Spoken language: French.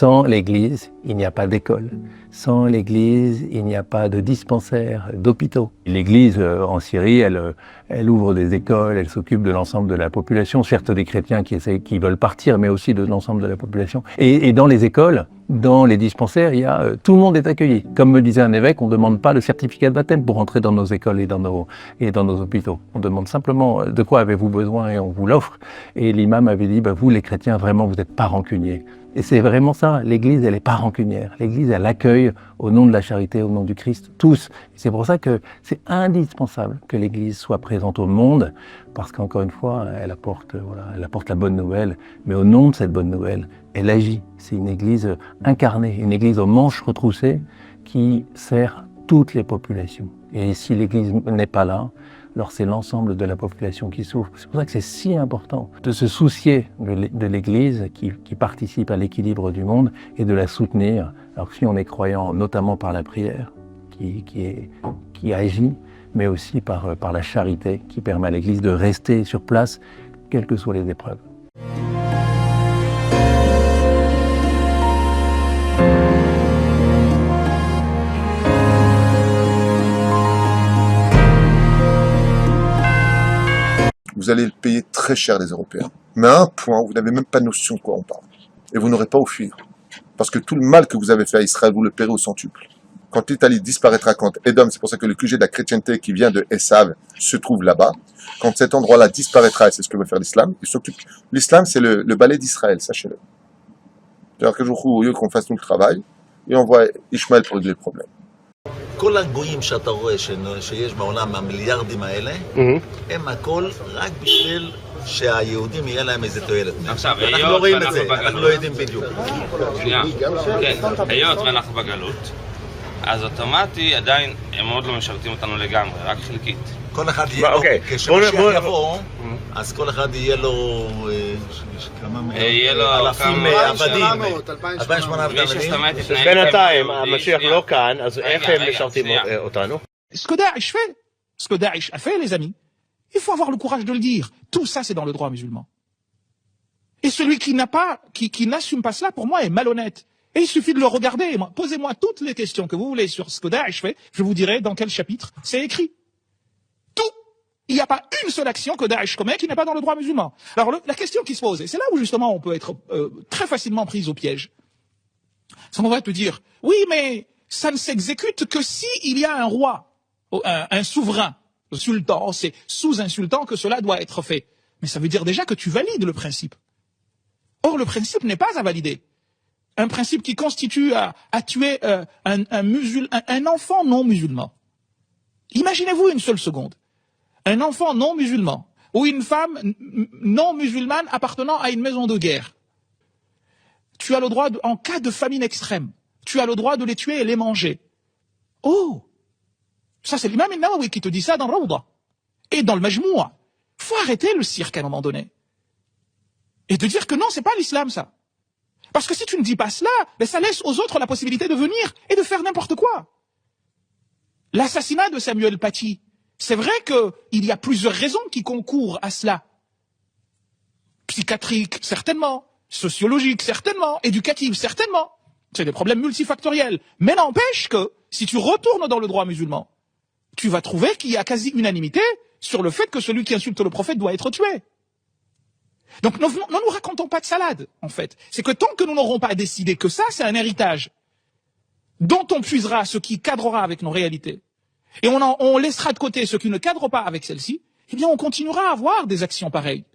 Sans l'Église, il n'y a pas d'école. Sans l'Église, il n'y a pas de dispensaires, d'hôpitaux. L'Église en Syrie, elle ouvre des écoles, elle s'occupe de l'ensemble de la population, certes des chrétiens qui veulent partir, mais aussi de l'ensemble de la population. Et dans les écoles, dans les dispensaires, tout le monde est accueilli. Comme me disait un évêque, on ne demande pas le certificat de baptême pour entrer dans nos écoles et dans nos hôpitaux. On demande simplement de quoi avez-vous besoin et on vous l'offre. Et l'imam avait dit, vous les chrétiens, vraiment, vous n'êtes pas rancuniers. Et c'est vraiment ça, l'Église, elle n'est pas rancunière. L'Église, elle accueille au nom de la charité, au nom du Christ, tous. C'est pour ça que c'est indispensable que l'Église soit présente au monde, parce qu'encore une fois, elle apporte la bonne nouvelle, mais au nom de cette bonne nouvelle, elle agit. C'est une Église incarnée, une Église aux manches retroussées qui sert toutes les populations. Et si l'Église n'est pas là, alors c'est l'ensemble de la population qui souffre. C'est pour ça que c'est si important de se soucier de l'Église qui participe à l'équilibre du monde et de la soutenir. Alors si on est croyant, notamment par la prière qui agit, mais aussi par la charité qui permet à l'Église de rester sur place, quelles que soient les épreuves. Vous allez le payer très cher, les Européens. Mais à un point, vous n'avez même pas notion de quoi on parle. Et vous n'aurez pas à fuir. Parce que tout le mal que vous avez fait à Israël, vous le paierez au centuple. Quand l'Italie disparaîtra, quand Édom, c'est pour ça que le QG de la chrétienté qui vient de Esav se trouve là-bas, quand cet endroit-là disparaîtra, et c'est ce que veut faire l'islam, il s'occupe. L'islam, c'est le balai d'Israël, sachez-le. C'est-à-dire qu'un jour, au lieu qu'on fasse tout le travail, et on voit Ishmaël pour régler le problème. כל הגויים שאתה רואה שיש בעולם, המיליארדים האלה, הם הכל רק בשביל שהיהודים יהיה להם איזה תועלת. עכשיו, אנחנו לא רואים את זה, אנחנו לא יודעים בדיוק. כן, היות ואנחנו בגלות, אז אוטומטי עדיין הם עוד לא משרתים אותנו לגמרי, רק חלקית. כל אחד יהיה לו, כשמשיח יבוא, אז כל אחד יהיה לו אלפים עבדים, 2,800 עבדים. בינתיים, המשיח לא כאן, אז איך הם משרתים אותנו? Ce que Daesh a fait, les amis, il faut avoir le courage de le dire. Tout ça, c'est dans le droit musulman. Et celui qui n'assume pas cela, pour moi, est malhonnête. Et il suffit de le regarder. Posez-moi toutes les questions que vous voulez sur ce que Daesh fait, je vous dirai dans quel chapitre c'est écrit. Tout. Il n'y a pas une seule action que Daesh commet qui n'est pas dans le droit musulman. Alors la question qui se pose, et c'est là où justement on peut être très facilement pris au piège, c'est qu'on va te dire, oui, mais ça ne s'exécute que si il y a un roi, un souverain, le sultan, c'est sous un sultan que cela doit être fait. Mais ça veut dire déjà que tu valides le principe. Or, le principe n'est pas à valider. Un principe qui constitue à tuer un enfant non musulman. Imaginez-vous une seule seconde. Un enfant non musulman ou une femme non musulmane appartenant à une maison de guerre. Tu as le droit, en cas de famine extrême, tu as le droit de les tuer et les manger. Oh! Ça, c'est l'imam Nawawi qui te dit ça dans le Rawda. Et dans le Majmoua. Faut arrêter le cirque à un moment donné. Et de dire que non, c'est pas l'islam, ça. Parce que si tu ne dis pas cela, ben ça laisse aux autres la possibilité de venir et de faire n'importe quoi. L'assassinat de Samuel Paty, c'est vrai qu'il y a plusieurs raisons qui concourent à cela. Psychiatrique, certainement. Sociologique, certainement. Éducative, certainement. C'est des problèmes multifactoriels. Mais n'empêche que, si tu retournes dans le droit musulman, tu vas trouver qu'il y a quasi unanimité sur le fait que celui qui insulte le prophète doit être tué. Donc ne nous racontons pas de salade, en fait. C'est que tant que nous n'aurons pas décidé que ça, c'est un héritage dont on puisera ce qui cadrera avec nos réalités, et on laissera de côté ce qui ne cadre pas avec celle-ci, eh bien on continuera à avoir des actions pareilles.